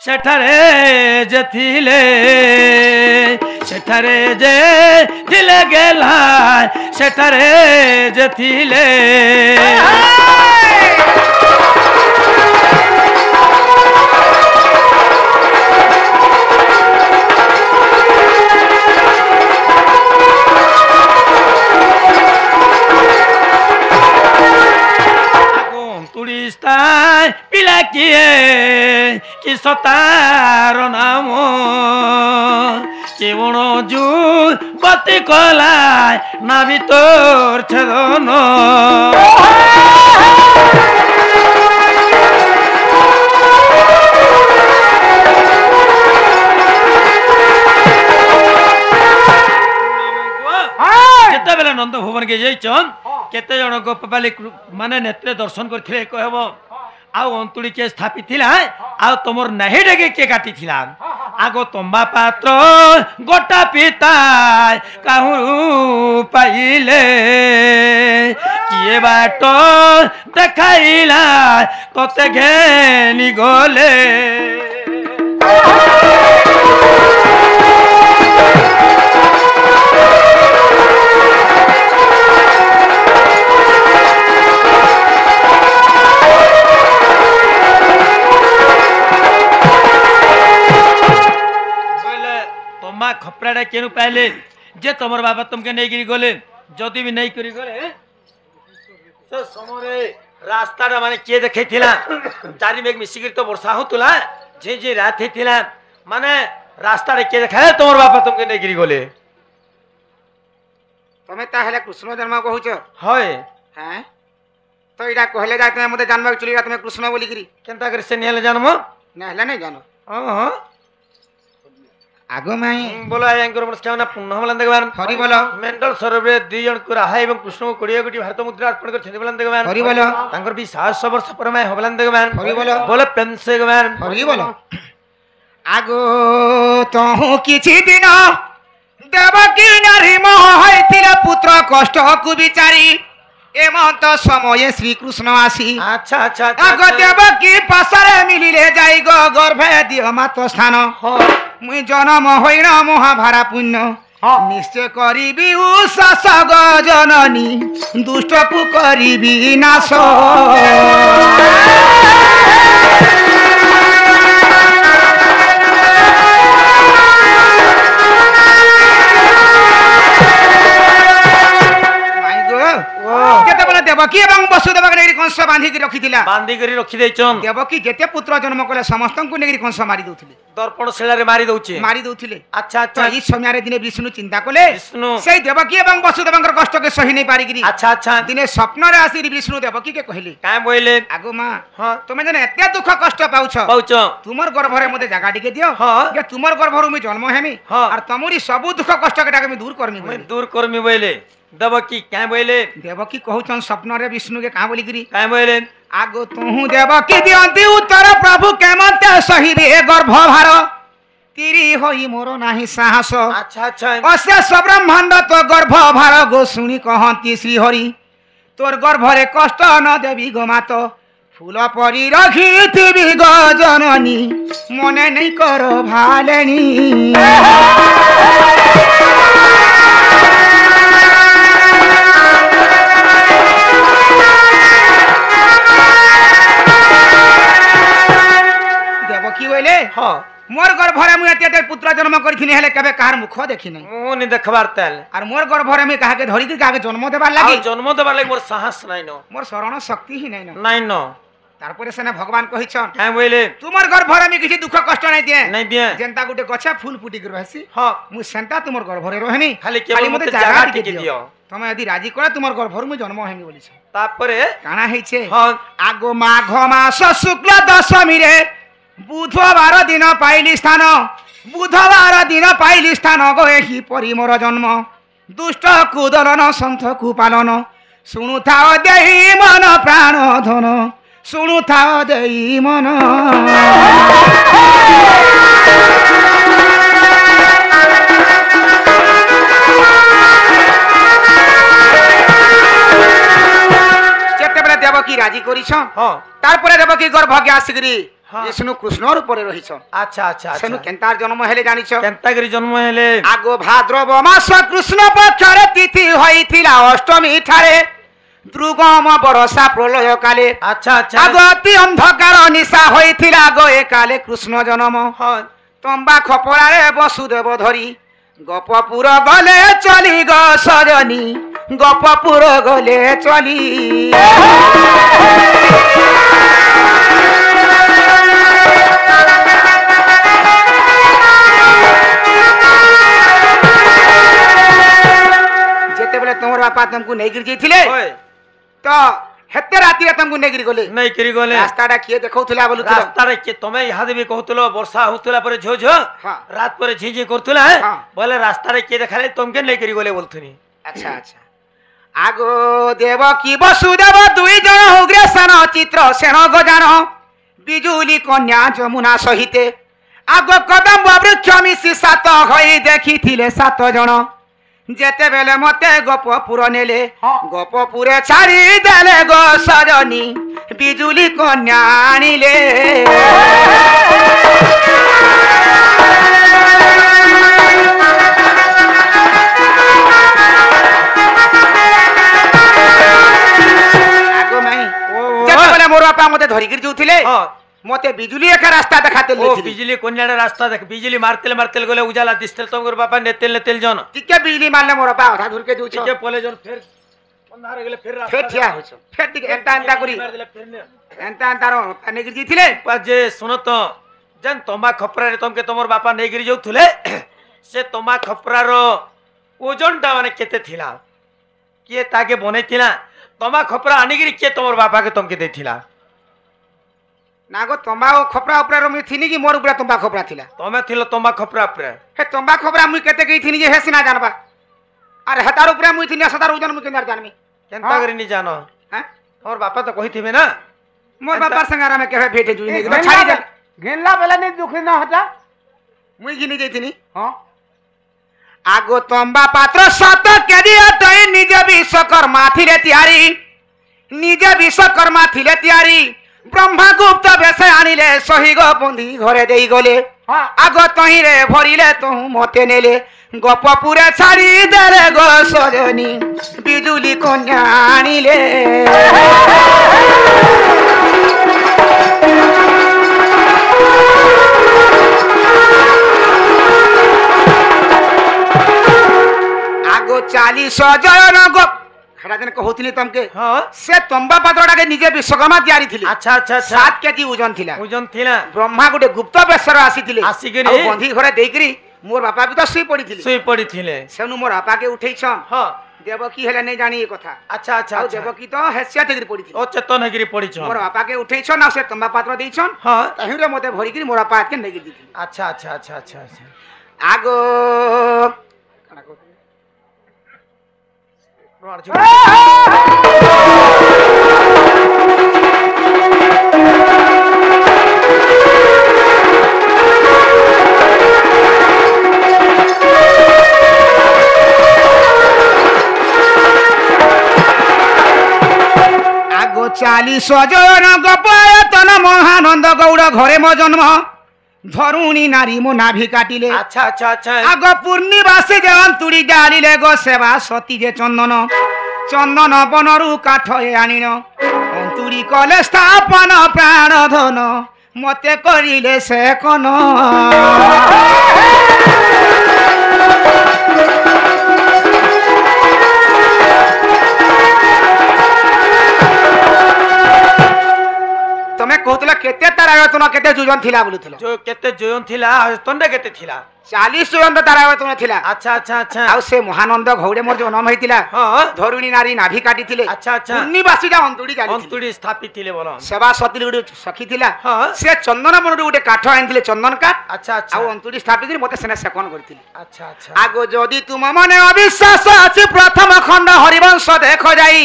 सेठारे जे थिले सेठारे जे थिले गेला सेठारे जे थिले पिला किए कि सतार नाम कि जू बती कला ना भीतर छेदन केते नंद भुवन के जाइछन केते जन गोपाली माने नेत्रे दर्शन करथिले कहब आउ अंतुड़ी के स्थापित थिला आउ तमर नाही डेगे के काटी थिला आगो तंबा पात्र गोटा पिता काहू पाइले किए बाट देखाइला तते घेनी गले खपराडा केनु पाइले जे तमर बाबा तुमके नहीं गिरी गले जदी भी नहीं करी गले तो समरे रास्ता रा माने के देखे थिला चारि मेघ मिसी गिर तो वर्षा होतुला जे जे रात थिला माने रास्ता रे के देखा तमर बाबा तुमके नहीं गिरी गले तमे ताहले कृष्ण जन्म कहूछ होय हैं तो इडा कहले जा तमे मते जानबा चलीगा तमे कृष्ण बोली गिरी केनता कर से नेले जन्म नेहले नहीं जानो हां आगो माई बोला एंकर मस्कावना पुण्यमलन देगवान हरि बोलो मेंटल सरबरे दुई जन को राहा एवं कृष्ण को 20 कोटी भारत मुद्रा अर्पण कर छेदे बलन देगवान हरि बोलो तांकर भी 700 वर्ष परमाय होबलन देगवान हरि बोलो बोले पेंसे देगवान हरि बोलो आगो तहु किछि दिन देवकी नारी मोह हैतिला पुत्र कष्ट को विचारी एमंत समय श्री कृष्ण आसी अच्छा अच्छा आगो देवकी पासरे मिलिले जाई गो गर्भे दियो मात स्थान मुई जन्म होइन महाभारा पुण्य निश्चय करिबी उषास गजननी दुष्ट को करिबी नाश देवकी एवं वसुदेव नेगरी कंस बांधी की रखी थिला बांधी करी रखी देचन देवकी जेते पुत्र जन्म कले समस्त को नेगरी कंस मारी दउथिले दर्पण शिला रे मारी दउथिले अच्छा अच्छा ई समय रे दिने विष्णु चिंता कले विष्णु सेई देवकी एवं वसुदेवंकर कष्ट के सही नहीं पारी गिरी अच्छा अच्छा दिने स्वप्न रे आसी विष्णु देवकी के कहले काय बोइले आगो मां हां तुमे जने एते दुख कष्ट पाउछ तुमर गर्भ रे मते जगह टिके दियो जे तुमर गर्भ रे मैं जन्म हेमी और तमोरी सब दुख कष्ट के टाके मैं दूर करमी बोइले देवकी क्या बोले देवकी कहउछन स्वप्न रे विष्णु के का बोली गिरी काय बोले आगो तुहु देवकी दियंती उत्तर प्रभु केमंते सही रे गर्भ भार तिरी होई मोर नाही साहस अच्छा अच्छा अशेष ब्रह्मांड तो गर्भ भार गो सुनी कहंती श्री हरि तोर गर्भ रे कष्ट न देवी गो मात फूल परी रखी थिबी गो जननी मने नहीं करो भालेनी देवकी बोले हां मोर गर्भरे मु एते पुत्र जन्म करथिनी हेले कबे कार मुख देखि नै मु नि देखबार तेल और मोर गर्भरे में काहे के धरि के काहे जन्म देबार लागि मोर साहस नै न मोर शरण शक्ति ही नै न तारपरे सेना भगवान कहिछन काय बोले तुमर गर्भरे में किछि दुख कष्ट नै दिए जेंता गुटे गछा फूल फुटी कर रहसी हां मु सेंता तुमर गर्भरे रहनी खाली मते जागा टिके दियो तमे यदि राजी करे तुमर गर्भर मु जन्म हेमी बोलिछ तापरे काना हेछे हां आगो माघ मास शुक्ल दशमी रे बुधवार दिन पाइली स्थान गो एही परी मोर जन्म दुष्ट कुदलन संथ कुपालन शुणु था देही मन प्राण धन शुणु था देही मन देवकी राजी करिछ तारपरे देवकी गर्भ के आसिकरी विष्णु कृष्ण रूप रही अच्छा अच्छा सेनु केंतार जन्म हेले जानिछ केंतागिरी जन्म हेले आगो भाद्रव मास कृष्ण पक्षरे तिथि होइथिला अष्टमी ठारे दुर्गम बरसा प्रलय काले अच्छा अच्छा आगो अति अंधकार निशा होइथिला गो ए काले कृष्ण जन्म तंबा खपरारे वसुदेव धरी गपपुर गले चली ग सजनी गपपुर गले चली जेते बेले तोमर बापा तुमको नेगिर जेथिले तो हेते राती रे तुमको नेगिर गले नहीं करी गले रास्ताडा किए देखौथला बोलु रास्ताडा के तमे इहादे भी कहतलो वर्षा होतला पर झो झो रात पर झिझी करतला बोले रास्ताडा के देखाले तुमके नहीं करी गले बोलथनी अच्छा अच्छा आगो देव की वसुदेव दुई जन उग्रसेन चित्र सेन गजान बिजुली कन्या जमुना सहिते आगो कदम वृक्ष मिसी सात होई देखिथिले सात जन जेते बेले मते गपपुर नेले गपपुरे छाड़ी देले गो सजनी बिजुली कन्या आनिले आगो नहीं जेते बेले मोर बापा मते धरि गिर जोथिले मते बिजुली एक रास्ता देखाते ले बिजली कोन्याडा रास्ता देख बिजली मारतेल मारतेल गले उजाला दिसतेल तमगर बापा नेतेल नेतेल जन टिके बिजली मारले मोर बापा आधा दूर के जोछ टिके पले जन फिर अंधार गेले फिर रास्ता फिर ठिया होछ फिर टिके एंता एंता करी एंता एंता रो पानी गिर जीथिले जे सुनो तो जन तमा खपरा रे तमके तमर बापा नै गिर जोथुले से तमा खपरा रो ओजन ता माने केते थिला के ताके बनेथिला तमा खपरा आनी गिर के तमर बापा के तमके देथिला नागो तंबा खपरा उपरा रमी थिनी कि मोर उपरा तंबा खपरा थिला तमे थिलो तंबा खपरा उपरा हे तंबा खपरा मुई केते गई थिनी जे हेसिना जानबा अरे हतार उपरा मुई थिनी सतार उजन मुई केंदार जानमी केंता करी नी जानो हैं और बापा तो कहि थिबे ना मोर बापा संगारा में केहे भेटे जुई ने छाड़ी दे घेनला बेला नहीं दुखी ना हटा मुई गिनी जई थिनी हां आगो तंबा पात्र सत के दिया तई निज विश्वकर्मा थिले तियारी निज विश्वकर्मा थिले तियारी ब्रह्मा गुप्त बेसे आनिले सही गो बंधी घरे देई गले आगो तही रे भरिले तू मते नेले गपपुरे छाड़ी देले गो सजनी बिजुली कन्या आनिले आगो 40 जन गप खड़ा दिन कहउतली तमके हां से तंबा पात्रडा के निजे विश्वकर्मा तयारी थिले अच्छा अच्छा 7 केजी ओजन थिला ब्रह्मा गुटे गुप्त बेसर आसी थिले आसी के बंधी घरे देइकरी मोर बापा भी तो सुई पड़ी थिले सेनु मोर बापा के उठै छ हां देवकी हेले नै जानी ए कथा अच्छा अच्छा देवकी तो हेसिया गिरी पड़ी थी ओ चेतन गिरी पड़ी छ मोर बापा के उठै छ ना से तंबा पात्र देइ छन हां तहिरे मते भरी गिरी मोर बापा के नै गिरी दी अच्छा अच्छा अच्छा अच्छा आगो कना को आगो 40 जन गपायतन महानंद गौड़ घरे मो जन्म धरुणी नारी मो नाभि काटिले अच्छा अच्छा अच्छा आगो पूर्णिवासी जे अंतुड़ी डालिले गो सेवा सती जे चंदन चंदन बनरु काठ आनिन अंतुड़ी कले स्थापन प्राण धन मते करिले से कन तमे कहतला केते तारायतन केते जोजन थिला बोलुथला जो केते जोजन थिला तंडे केते थिला 40 जोजन तारायतन थिला अच्छा अच्छा अच्छा आ से महानंद घौड़े मोर जन्म हेतिला हां धरुणी नारी नाभि काटी थिले अच्छा अच्छा पूर्णिवासी जा अंतुड़ी जाली अंतुड़ी स्थापित थिले बोल सेवा सती गुडी सखी थिला हां से चंदन बनडु गुटे काठ आनथिले चंदन काठ अच्छा अच्छा आ अंतुड़ी स्थापित करी मते सेना सेकन करथिले अच्छा अच्छा आगो जदी तुम मने अविश्वास अछि प्रथम खंड हरिवंश देखो जाई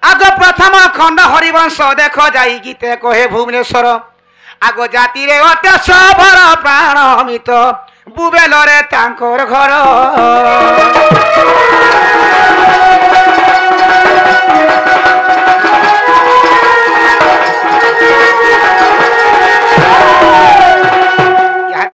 आगो प्रथम खंड हरिवंश देखो जाई गीते कहे भुवनेश्वर आगो जाति रे अते सबर प्राण अमित बुबेल रे तांकर घर